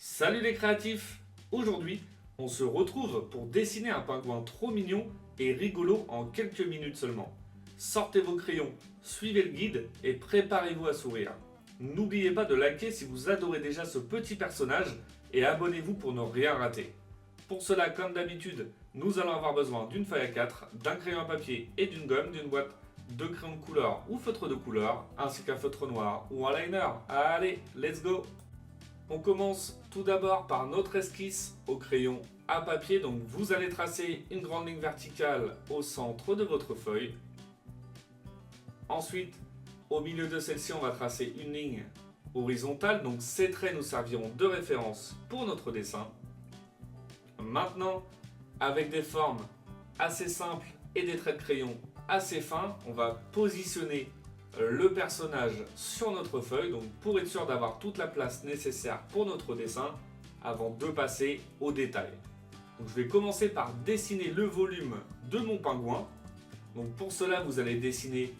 Salut les créatifs! Aujourd'hui, on se retrouve pour dessiner un pingouin trop mignon et rigolo en quelques minutes seulement. Sortez vos crayons, suivez le guide et préparez-vous à sourire. N'oubliez pas de liker si vous adorez déjà ce petit personnage et abonnez-vous pour ne rien rater. Pour cela, comme d'habitude, nous allons avoir besoin d'une feuille A4, d'un crayon à papier et d'une gomme, d'une boîte de crayons de couleur ou feutre de couleur, ainsi qu'un feutre noir ou un liner. Allez, let's go! On commence tout d'abord par notre esquisse au crayon à papier. Donc vous allez tracer une grande ligne verticale au centre de votre feuille. Ensuite, au milieu de celle-ci, on va tracer une ligne horizontale. Donc ces traits nous serviront de référence pour notre dessin. Maintenant, avec des formes assez simples et des traits de crayon assez fins, on va positionner le personnage sur notre feuille, donc pour être sûr d'avoir toute la place nécessaire pour notre dessin avant de passer au détail. Donc je vais commencer par dessiner le volume de mon pingouin. Donc pour cela, vous allez dessiner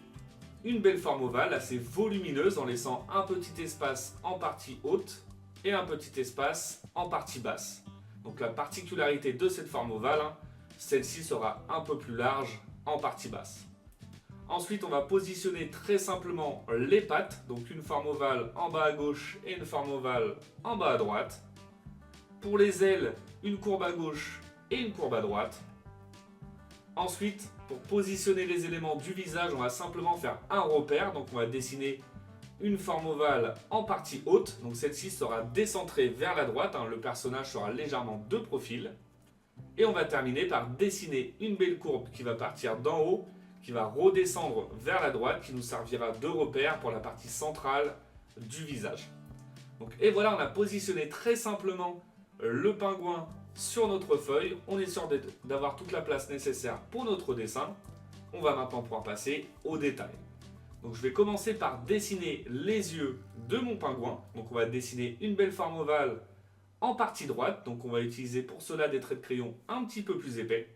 une belle forme ovale assez volumineuse en laissant un petit espace en partie haute et un petit espace en partie basse. Donc la particularité de cette forme ovale, celle-ci sera un peu plus large en partie basse. Ensuite, on va positionner très simplement les pattes, donc une forme ovale en bas à gauche et une forme ovale en bas à droite. Pour les ailes, une courbe à gauche et une courbe à droite. Ensuite, pour positionner les éléments du visage, on va simplement faire un repère, donc on va dessiner une forme ovale en partie haute, donc celle-ci sera décentrée vers la droite, le personnage sera légèrement de profil. Et on va terminer par dessiner une belle courbe qui va partir d'en haut, qui va redescendre vers la droite, qui nous servira de repère pour la partie centrale du visage. Donc, et voilà, on a positionné très simplement le pingouin sur notre feuille. On est sûr d'avoir toute la place nécessaire pour notre dessin. On va maintenant pouvoir passer au détail. Donc je vais commencer par dessiner les yeux de mon pingouin. Donc on va dessiner une belle forme ovale en partie droite. Donc on va utiliser pour cela des traits de crayon un petit peu plus épais.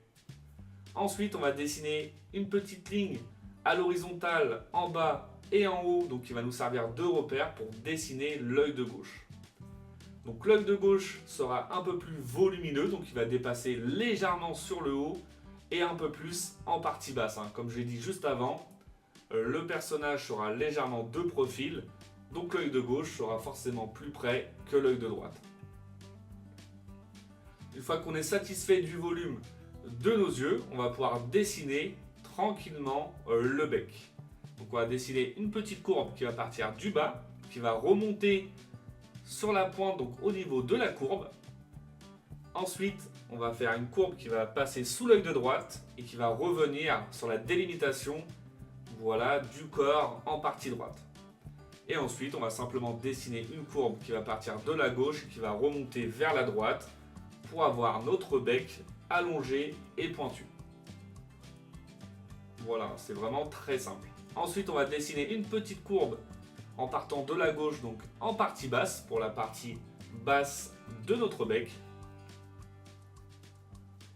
Ensuite, on va dessiner une petite ligne à l'horizontale en bas et en haut, donc qui va nous servir de repère pour dessiner l'œil de gauche. Donc l'œil de gauche sera un peu plus volumineux, donc il va dépasser légèrement sur le haut et un peu plus en partie basse. Comme je l'ai dit juste avant, le personnage sera légèrement de profil, donc l'œil de gauche sera forcément plus près que l'œil de droite. Une fois qu'on est satisfait du volume de nos yeux, on va pouvoir dessiner tranquillement le bec. Donc on va dessiner une petite courbe qui va partir du bas, qui va remonter sur la pointe, donc au niveau de la courbe. Ensuite, on va faire une courbe qui va passer sous l'œil de droite et qui va revenir sur la délimitation, voilà, du corps en partie droite. Et ensuite, on va simplement dessiner une courbe qui va partir de la gauche et qui va remonter vers la droite pour avoir notre bec allongé et pointu. Voilà, c'est vraiment très simple. Ensuite, on va dessiner une petite courbe en partant de la gauche, donc en partie basse, pour la partie basse de notre bec.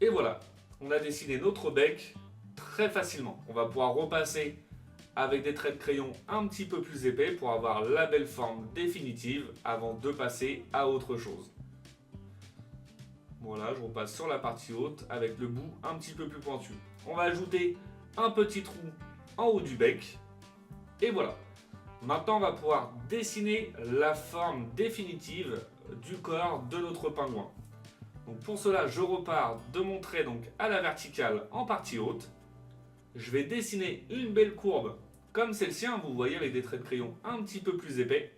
Et voilà, on a dessiné notre bec très facilement. On va pouvoir repasser avec des traits de crayon un petit peu plus épais pour avoir la belle forme définitive avant de passer à autre chose. Voilà, je repasse sur la partie haute avec le bout un petit peu plus pointu. On va ajouter un petit trou en haut du bec. Et voilà. Maintenant, on va pouvoir dessiner la forme définitive du corps de notre pingouin. Donc pour cela, je repars de mon trait donc à la verticale en partie haute. Je vais dessiner une belle courbe comme celle-ci, vous voyez, avec des traits de crayon un petit peu plus épais.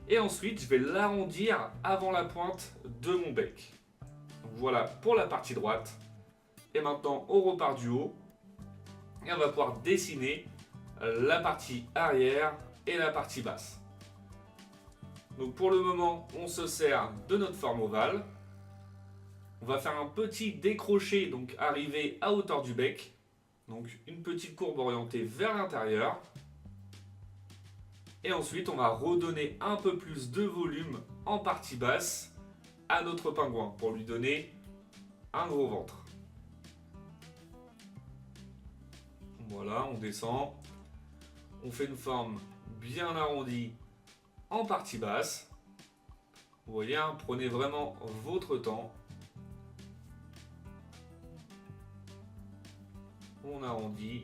Et ensuite, je vais l'arrondir avant la pointe de mon bec. Voilà pour la partie droite. Et maintenant, on repart du haut. Et on va pouvoir dessiner la partie arrière et la partie basse. Donc pour le moment, on se sert de notre forme ovale. On va faire un petit décroché, donc arrivé à hauteur du bec. Donc une petite courbe orientée vers l'intérieur. Et ensuite, on va redonner un peu plus de volume en partie basse à notre pingouin pour lui donner un gros ventre. Voilà, on descend. On fait une forme bien arrondie en partie basse. Vous voyez, hein, prenez vraiment votre temps. On arrondit.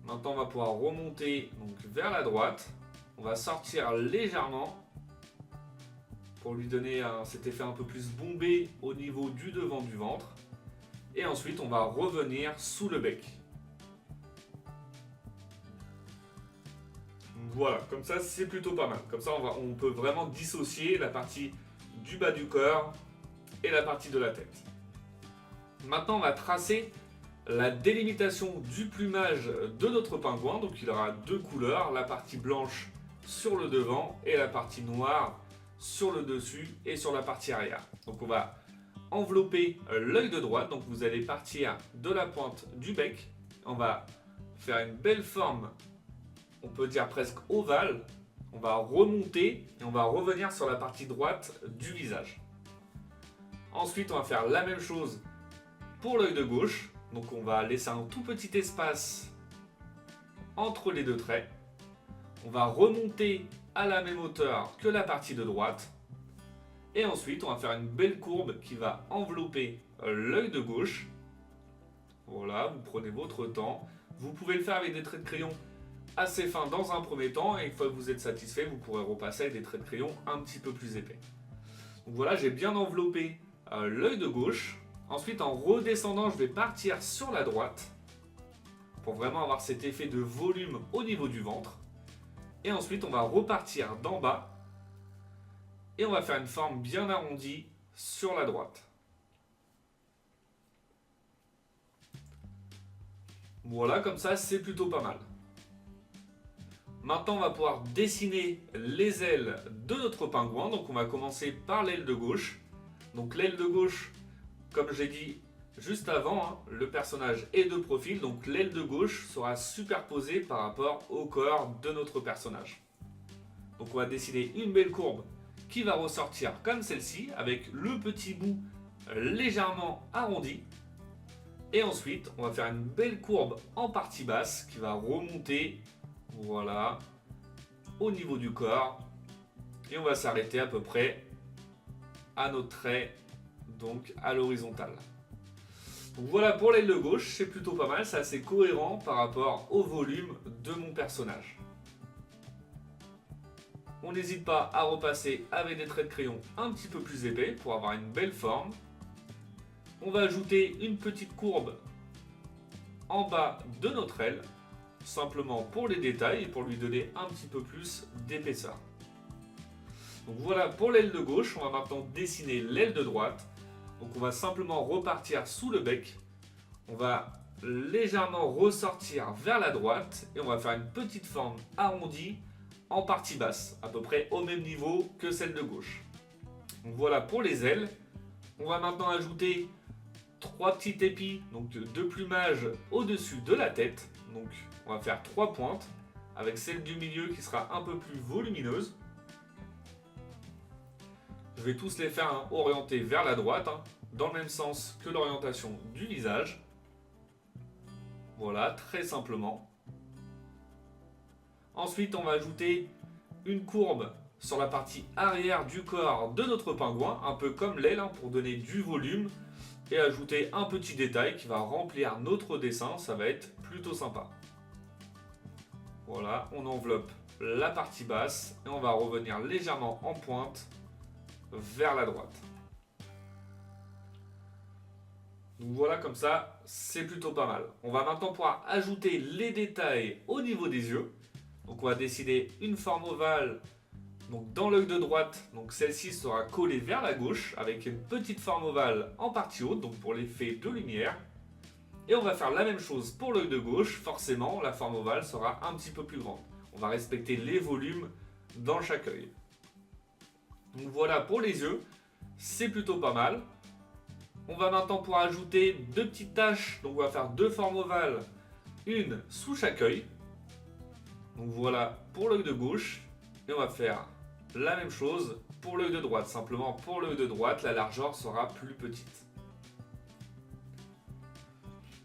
Maintenant, on va pouvoir remonter donc, vers la droite. On va sortir légèrement pour lui donner cet effet un peu plus bombé au niveau du devant du ventre. Et ensuite, on va revenir sous le bec. Voilà, comme ça, c'est plutôt pas mal. Comme ça, on peut vraiment dissocier la partie du bas du corps et la partie de la tête. Maintenant, on va tracer la délimitation du plumage de notre pingouin. Donc, il aura deux couleurs, la partie blanche sur le devant et la partie noire sur le dessus et sur la partie arrière. Donc, on va envelopper l'œil de droite. Donc, vous allez partir de la pointe du bec. On va faire une belle forme, on peut dire presque ovale. On va remonter et on va revenir sur la partie droite du visage. Ensuite, on va faire la même chose pour l'œil de gauche. Donc on va laisser un tout petit espace entre les deux traits. On va remonter à la même hauteur que la partie de droite. Et ensuite, on va faire une belle courbe qui va envelopper l'œil de gauche. Voilà, vous prenez votre temps. Vous pouvez le faire avec des traits de crayon assez fins dans un premier temps. Et une fois que vous êtes satisfait, vous pourrez repasser avec des traits de crayon un petit peu plus épais. Donc voilà, j'ai bien enveloppé l'œil de gauche. Ensuite, en redescendant, je vais partir sur la droite pour vraiment avoir cet effet de volume au niveau du ventre. Et ensuite, on va repartir d'en bas et on va faire une forme bien arrondie sur la droite. Voilà, comme ça, c'est plutôt pas mal. Maintenant, on va pouvoir dessiner les ailes de notre pingouin. Donc, on va commencer par l'aile de gauche. Donc, l'aile de gauche, comme j'ai dit juste avant, hein, le personnage est de profil, donc l'aile de gauche sera superposée par rapport au corps de notre personnage. Donc on va dessiner une belle courbe qui va ressortir comme celle-ci, avec le petit bout légèrement arrondi. Et ensuite, on va faire une belle courbe en partie basse qui va remonter, voilà, au niveau du corps. Et on va s'arrêter à peu près à notre trait, donc à l'horizontale. Donc voilà pour l'aile de gauche, c'est plutôt pas mal, c'est assez cohérent par rapport au volume de mon personnage. On n'hésite pas à repasser avec des traits de crayon un petit peu plus épais pour avoir une belle forme. On va ajouter une petite courbe en bas de notre aile, simplement pour les détails et pour lui donner un petit peu plus d'épaisseur. Donc voilà pour l'aile de gauche, on va maintenant dessiner l'aile de droite. Donc on va simplement repartir sous le bec, on va légèrement ressortir vers la droite et on va faire une petite forme arrondie en partie basse, à peu près au même niveau que celle de gauche. Donc voilà pour les ailes. On va maintenant ajouter 3 petits épis donc de plumage au-dessus de la tête. Donc on va faire 3 pointes avec celle du milieu qui sera un peu plus volumineuse. Je vais tous les faire orienter vers la droite, dans le même sens que l'orientation du visage. Voilà, très simplement. Ensuite, on va ajouter une courbe sur la partie arrière du corps de notre pingouin, un peu comme l'aile, pour donner du volume et ajouter un petit détail qui va remplir notre dessin. Ça va être plutôt sympa. Voilà, on enveloppe la partie basse et on va revenir légèrement en pointe vers la droite. Donc voilà, comme ça, c'est plutôt pas mal. On va maintenant pouvoir ajouter les détails au niveau des yeux. Donc on va décider une forme ovale donc dans l'œil de droite. Donc celle-ci sera collée vers la gauche avec une petite forme ovale en partie haute, donc pour l'effet de lumière. Et on va faire la même chose pour l'œil de gauche. Forcément, la forme ovale sera un petit peu plus grande. On va respecter les volumes dans chaque œil. Donc voilà pour les yeux, c'est plutôt pas mal. On va maintenant pouvoir ajouter 2 petites taches, donc on va faire 2 formes ovales, une sous chaque œil. Donc voilà pour l'œil de gauche, et on va faire la même chose pour l'œil de droite. Simplement pour l'œil de droite, la largeur sera plus petite.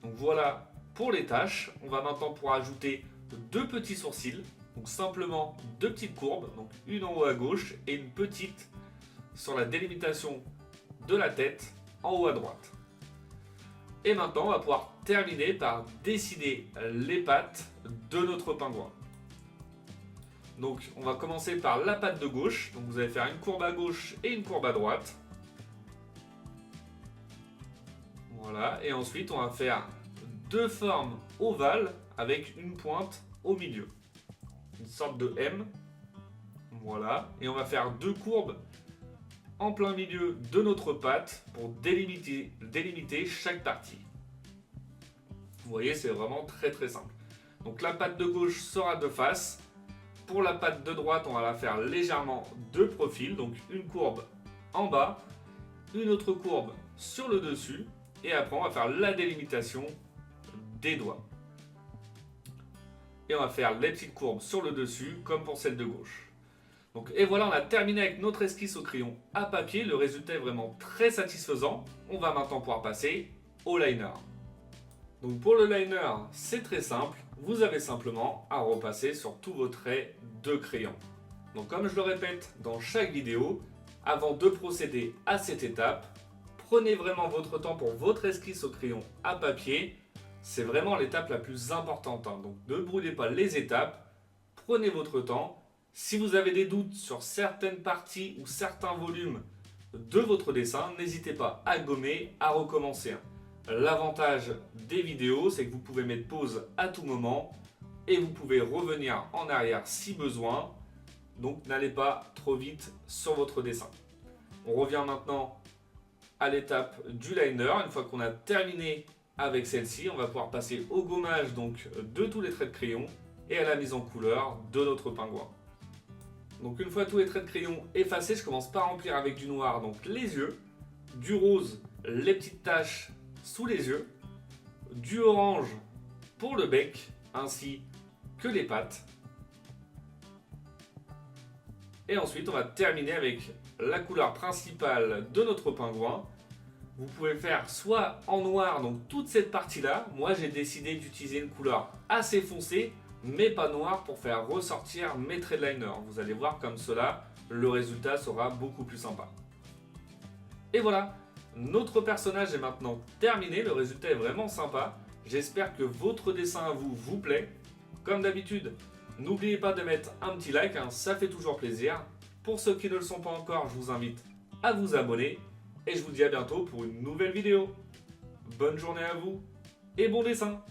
Donc voilà pour les tâches, on va maintenant pouvoir ajouter deux petits sourcils. Donc simplement deux petites courbes, donc une en haut à gauche et une petite sur la délimitation de la tête en haut à droite. Et maintenant, on va pouvoir terminer par dessiner les pattes de notre pingouin. Donc, on va commencer par la patte de gauche. Donc, vous allez faire une courbe à gauche et une courbe à droite. Voilà. Et ensuite, on va faire deux formes ovales avec une pointe au milieu. Une sorte de M. Voilà. Et on va faire deux courbes en plein milieu de notre patte pour délimiter chaque partie. Vous voyez, c'est vraiment très très simple. Donc la patte de gauche sera de face. Pour la patte de droite, on va la faire légèrement de profil. Donc une courbe en bas, une autre courbe sur le dessus. Et après, on va faire la délimitation des doigts. Et on va faire les petites courbes sur le dessus, comme pour celle de gauche. Donc, et voilà, on a terminé avec notre esquisse au crayon à papier. Le résultat est vraiment très satisfaisant. On va maintenant pouvoir passer au liner. Donc pour le liner, c'est très simple. Vous avez simplement à repasser sur tous vos traits de crayon. Donc comme je le répète dans chaque vidéo, avant de procéder à cette étape, prenez vraiment votre temps pour votre esquisse au crayon à papier. C'est vraiment l'étape la plus importante. Donc ne brûlez pas les étapes. Prenez votre temps. Si vous avez des doutes sur certaines parties ou certains volumes de votre dessin, n'hésitez pas à gommer, à recommencer. L'avantage des vidéos, c'est que vous pouvez mettre pause à tout moment et vous pouvez revenir en arrière si besoin. Donc n'allez pas trop vite sur votre dessin. On revient maintenant à l'étape du liner. Une fois qu'on a terminé avec celle-ci, on va pouvoir passer au gommage donc, de tous les traits de crayon et à la mise en couleur de notre pingouin. Donc une fois tous les traits de crayon effacés, je commence par remplir avec du noir donc les yeux, du rose les petites taches sous les yeux, du orange pour le bec ainsi que les pattes. Et ensuite on va terminer avec la couleur principale de notre pingouin. Vous pouvez faire soit en noir, donc toute cette partie là. Moi j'ai décidé d'utiliser une couleur assez foncée mais pas noire pour faire ressortir mes traits de liner. Vous allez voir comme cela, le résultat sera beaucoup plus sympa. Et voilà, notre personnage est maintenant terminé, le résultat est vraiment sympa. J'espère que votre dessin à vous vous plaît. Comme d'habitude, n'oubliez pas de mettre un petit like, ça fait toujours plaisir. Pour ceux qui ne le sont pas encore, je vous invite à vous abonner. Et je vous dis à bientôt pour une nouvelle vidéo. Bonne journée à vous et bon dessin!